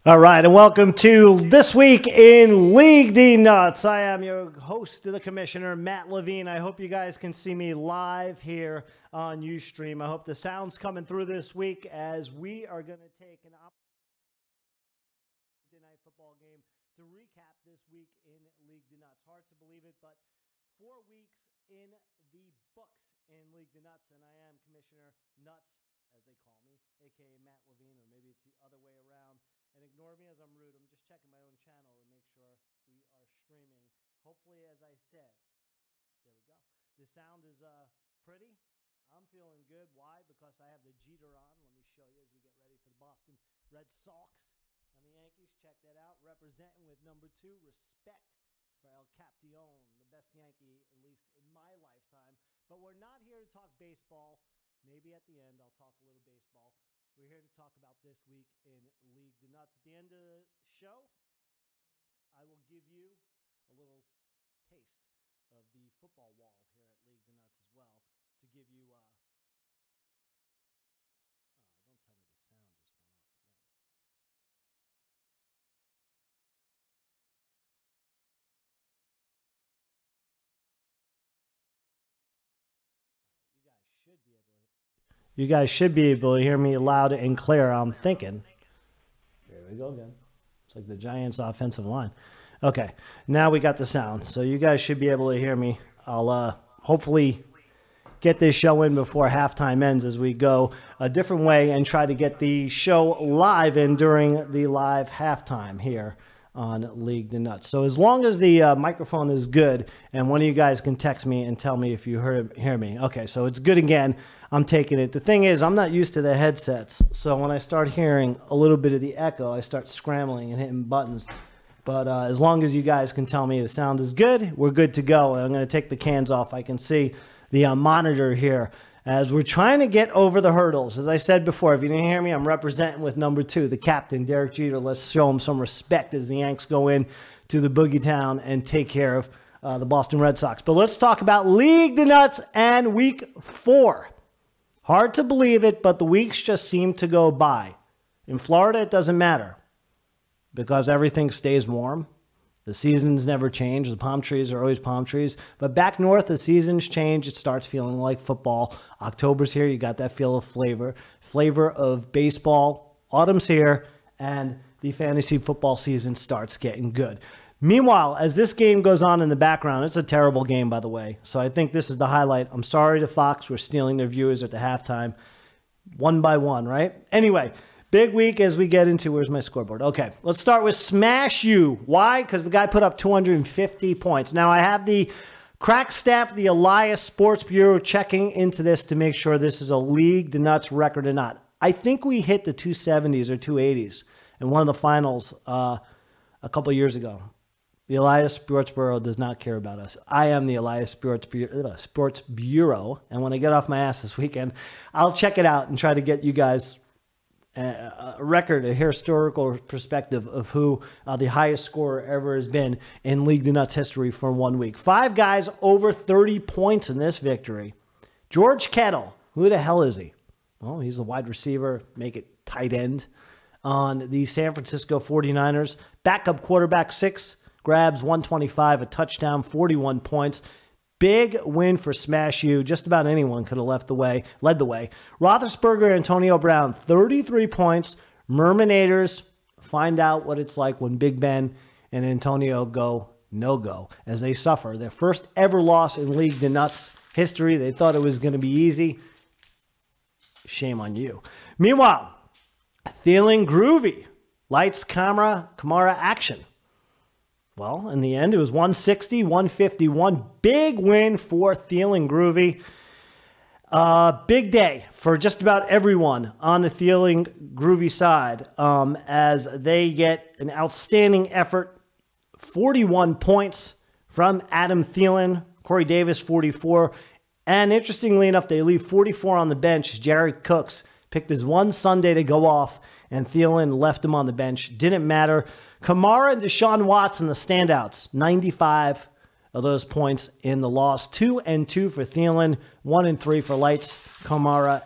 All right, and welcome to This Week in League D Nuts. I am your host, the Commissioner, Matt Levine. I hope you guys can see me live here on Ustream. I hope the sound's coming through this week as we are going to take an Thursday night football game to recap this week in League D Nuts. Hard to believe it, but 4 weeks in the books in League D Nuts, and I am Commissioner Nutz, as they call me, a.k.a. Matt Levine, or maybe it's the other way around. And ignore me as I'm rude. I'm just checking my own channel to make sure we are streaming. Hopefully, as I said, there we go. The sound is pretty. I'm feeling good. Why? Because I have the Jeter on. Let me show you as we get ready for the Boston Red Sox and the Yankees. Check that out. Representing with number 2, respect for El Capitan, the best Yankee, at least in my lifetime. But we're not here to talk baseball. Maybe at the end I'll talk a little baseball. We're here to talk about this week in League D Nuts. At the end of the show, I will give you a little taste of the football wall here at League D Nuts as well to give you don't tell me the sound just went off again. You guys should be able to hear me loud and clear, I'm thinking. Here we go again. It's like the Giants' offensive line. Okay, now we got the sound. So you guys should be able to hear me. I'll hopefully get this show in before halftime ends as we go a different way and try to get the show live in during the live halftime here on League the Nuts. So as long as the microphone is good and one of you guys can text me and tell me if you hear me. Okay, so it's good again. I'm taking it. The thing is, I'm not used to the headsets. So when I start hearing a little bit of the echo, I start scrambling and hitting buttons. But as long as you guys can tell me the sound is good, we're good to go. And I'm going to take the cans off. I can see the monitor here as we're trying to get over the hurdles. As I said before, if you didn't hear me, I'm representing with number 2, the captain, Derek Jeter. Let's show him some respect as the Yanks go in to the Boogie Town and take care of the Boston Red Sox. But let's talk about League the Nuts and Week 4. Hard to believe it, but the weeks just seem to go by. In Florida, it doesn't matter because everything stays warm. The seasons never change. The palm trees are always palm trees. But back north, the seasons change. It starts feeling like football. October's here. You got that feel of flavor of baseball. Autumn's here, and the fantasy football season starts getting good. Meanwhile, as this game goes on in the background, it's a terrible game, by the way. So I think this is the highlight. I'm sorry to Fox. We're stealing their viewers at the halftime. 1 by 1, right? Anyway, big week as we get into, where's my scoreboard? Okay, let's start with Smash U. Why? Because the guy put up 250 points. Now, I have the crack staff, the Elias Sports Bureau, checking into this to make sure this is a League the Nuts record or not. I think we hit the 270s or 280s in one of the finals a couple years ago. The Elias Sports Bureau does not care about us. I am the Elias Sports Bureau, and when I get off my ass this weekend, I'll check it out and try to get you guys a record, a historical perspective of who the highest scorer ever has been in League the Nuts history for 1 week. 5 guys over 30 points in this victory. George Kittle, who the hell is he? Well, he's a wide receiver, make it tight end on the San Francisco 49ers. Backup quarterback 6. Grabs 125, a touchdown, 41 points. Big win for Smash U. Just about anyone could have led the way. Roethlisberger, Antonio Brown, 33 points. Mermanators find out what it's like when Big Ben and Antonio go no-go as they suffer their first ever loss in League the Nuts history. They thought it was going to be easy. Shame on you. Meanwhile, Thielen groovy. Lights, camera, Kamara action. Well, in the end, it was 160-151. Big win for Thielen Groovy. Big day for just about everyone on the Thielen Groovy side as they get an outstanding effort. 41 points from Adam Thielen. Corey Davis, 44. And interestingly enough, they leave 44 on the bench. Jared Cooks picked his one Sunday to go off, and Thielen left him on the bench. Didn't matter. Kamara and Deshaun Watson, the standouts. 95 of those points in the loss. 2 and 2 for Thielen. 1 and 3 for Lights, Kamara,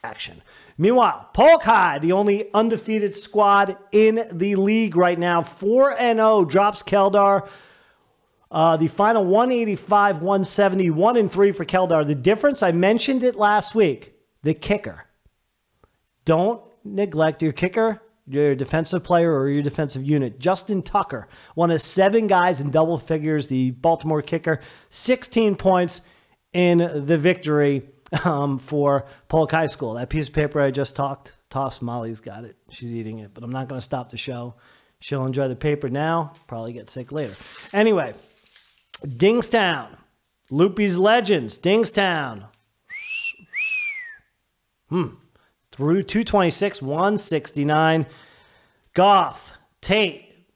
action. Meanwhile, Polk High, the only undefeated squad in the league right now, 4-0, drops Keldar. The final 185, 170, 1-3 for Keldar. The difference, I mentioned it last week, the kicker. Don't neglect your kicker, your defensive player, or your defensive unit. Justin Tucker, one of 7 guys in double figures, the Baltimore kicker, 16 points in the victory for Polk High School. That piece of paper I just tossed, Molly's got it. She's eating it, but I'm not going to stop the show. She'll enjoy the paper now, probably get sick later. Anyway, Dingstown, Loopy's Legends, Dingstown. Through 226, 169. Goff, Tate,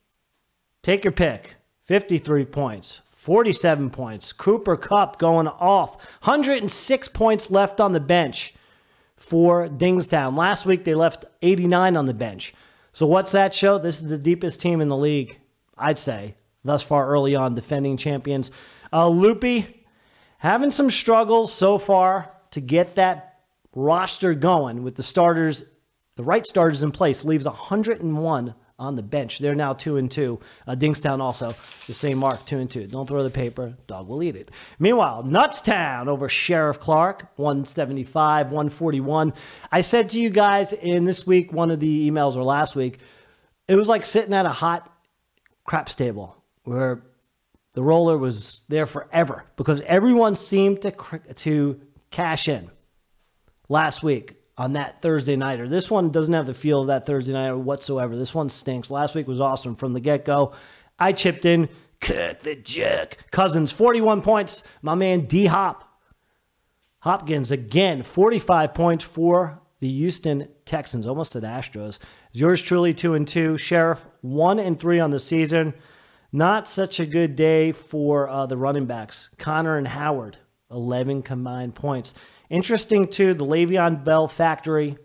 take your pick. 53 points, 47 points. Cooper Cup going off. 106 points left on the bench for Dingstown. Last week they left 89 on the bench. So what's that show? This is the deepest team in the league, I'd say, thus far early on, defending champions. Loopy having some struggles so far to get that roster going with the starters, the right starters in place. Leaves 101 on the bench. They're now 2-2. Dingstown also the same mark, 2-2. Don't throw the paper, dog will eat it. Meanwhile, Nutztown over Sheriff Clark, 175, 141. I said to you guys in this week, one of the emails, or last week, it was like sitting at a hot craps table where the roller was there forever because everyone seemed to cash in last week on that Thursday nighter. This one doesn't have the feel of that Thursday nighter whatsoever. This one stinks. Last week was awesome from the get-go. I chipped in. Cook the jerk. Cousins, 41 points. My man Hopkins, again, 45 points for the Houston Texans. Almost said Astros. Yours truly, 2-2. Sheriff, 1-3 on the season. Not such a good day for the running backs. Connor and Howard, 11 combined points. Interesting, too, the Le'Veon Bell factor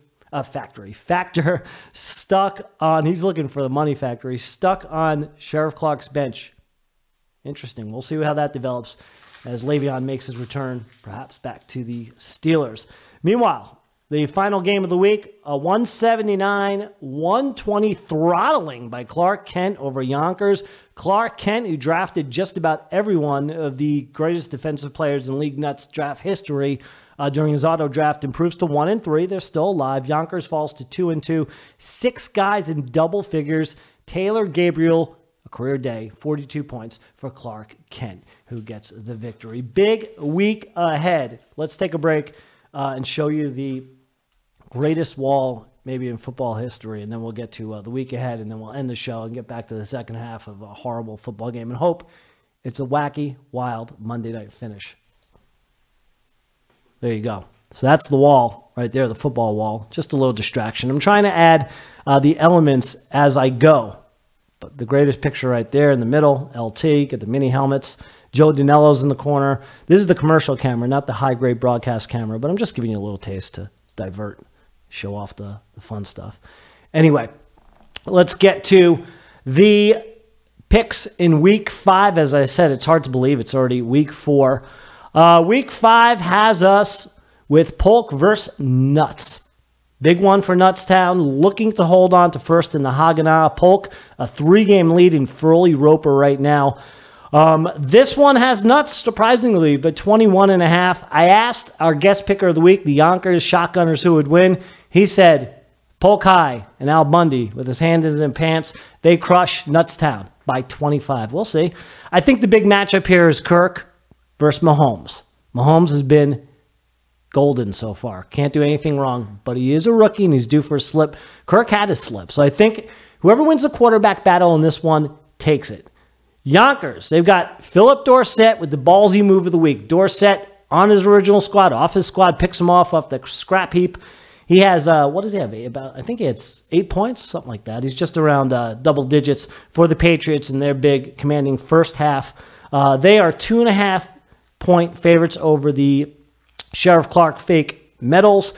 stuck on, he's looking for the money factory, stuck on Sheriff Clark's bench. Interesting. We'll see how that develops as Le'Veon makes his return, perhaps back to the Steelers. Meanwhile, the final game of the week, a 179-120 throttling by Clark Kent over Yonkers. Clark Kent, who drafted just about every one of the greatest defensive players in League Nuts draft history, during his auto draft, improves to 1-3. They're still alive. Yonkers falls to 2-2. 6 guys in double figures. Taylor Gabriel, a career day, 42 points for Clark Kent, who gets the victory. Big week ahead. Let's take a break and show you the greatest wall maybe in football history, and then we'll get to the week ahead, and then we'll end the show and get back to the second half of a horrible football game and hope it's a wacky, wild Monday night finish. There you go. So that's the wall right there, the football wall. Just a little distraction. I'm trying to add the elements as I go. But the greatest picture right there in the middle, LT, get the mini helmets. Joe Dinello's in the corner. This is the commercial camera, not the high-grade broadcast camera, but I'm just giving you a little taste to divert, show off the fun stuff. Anyway, let's get to the picks in Week 5. As I said, it's hard to believe it's already Week 4. Week 5 has us with Polk versus Nutz. Big one for Nutztown, looking to hold on to first in the Haganah. Polk, a 3-game lead in Furley Roper right now. This one has Nutz, surprisingly, but 21.5. I asked our guest picker of the week, the Yonkers shotgunners, who would win. He said Polk High and Al Bundy, with his hands in his pants, they crush Nutztown by 25. We'll see. I think the big matchup here is Kirk versus Mahomes. Mahomes has been golden so far. Can't do anything wrong, but he is a rookie and he's due for a slip. Kirk had a slip. So I think whoever wins the quarterback battle in this one takes it. Yonkers, they've got Philip Dorsett with the ballsy move of the week. Dorsett on his original squad, off his squad, picks him off the scrap heap. He has, what does he have? I think he has 8 points, something like that. He's just around double digits for the Patriots in their big commanding first half. They are 2.5-point favorites over the Sheriff Clark fake medals.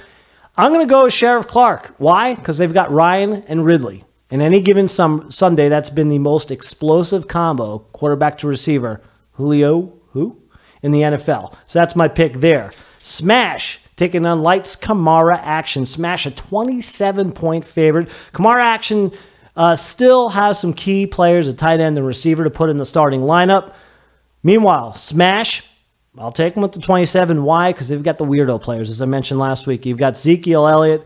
I'm going to go with Sheriff Clark. Why? Because they've got Ryan and Ridley. And any given Sunday, that's been the most explosive combo, quarterback to receiver, Julio, in the NFL. So that's my pick there. Smash taking on Lights Kamara Action. Smash a 27-point favorite. Kamara Action still has some key players, a tight end and receiver, to put in the starting lineup. Meanwhile, Smash, I'll take them with the 27. Why? Because they've got the weirdo players, as I mentioned last week. You've got Ezekiel Elliott,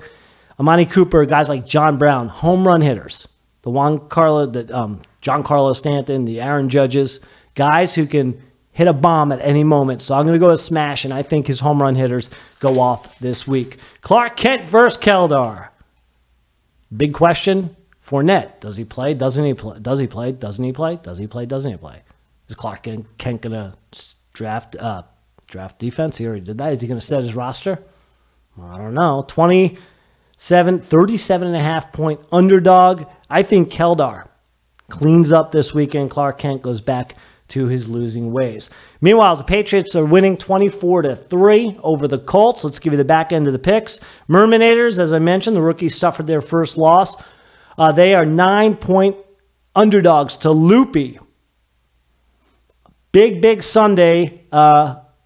Amani Cooper, guys like John Brown, home run hitters. The John Carlos Stanton, the Aaron Judges, guys who can hit a bomb at any moment. So I'm going to go with Smash, and I think his home run hitters go off this week. Clark Kent versus Keldar. Big question. Fournette, does he play? Doesn't he play? Does he play? Doesn't he play? Does he play? Doesn't he play? Is Clark Kent going to draft defense? He already did that. Is he going to set his roster? I don't know. 37.5 point underdog. I think Keldar cleans up this weekend. Clark Kent goes back to his losing ways. Meanwhile, the Patriots are winning 24-3 over the Colts. Let's give you the back end of the picks. Mermanators, as I mentioned, the rookies suffered their first loss. They are 9-point underdogs to Loopy. Big Sunday.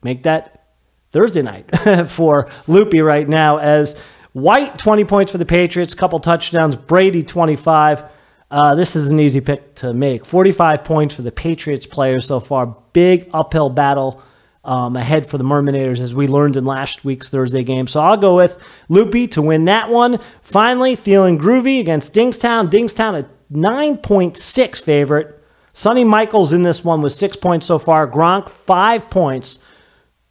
Make that Thursday night for Loopy right now, as White, 20 points for the Patriots, couple touchdowns. Brady, 25. This is an easy pick to make. 45 points for the Patriots players so far. Big uphill battle ahead for the Mermanators, as we learned in last week's Thursday game. So I'll go with Loopy to win that one. Finally, Feeling Groovy against Dingstown. Dingstown, a 9.6 favorite. Sonny Michaels in this one with 6 points so far. Gronk, 5 points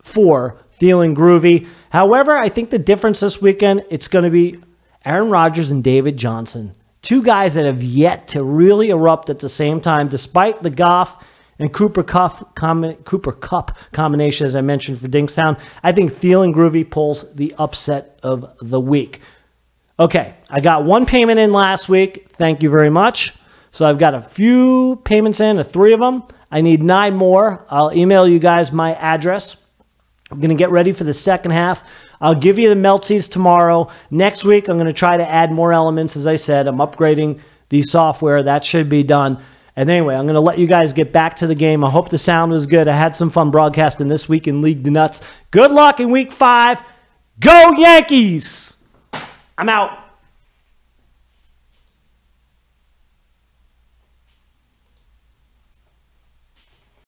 for Feeling Groovy. However, I think the difference this weekend, it's going to be Aaron Rodgers and David Johnson. Two guys that have yet to really erupt at the same time, despite the Goff and Cooper Kupp combination, as I mentioned, for Dingstown. I think Feeling Groovy pulls the upset of the week. Okay, I got one payment in last week. Thank you very much. So I've got a few payments in, 3 of them. I need 9 more. I'll email you guys my address. I'm going to get ready for the second half. I'll give you the Meltsies tomorrow. Next week, I'm going to try to add more elements. As I said, I'm upgrading the software. That should be done. And anyway, I'm going to let you guys get back to the game. I hope the sound was good. I had some fun broadcasting this week in League the Nuts. Good luck in Week 5. Go Yankees! I'm out.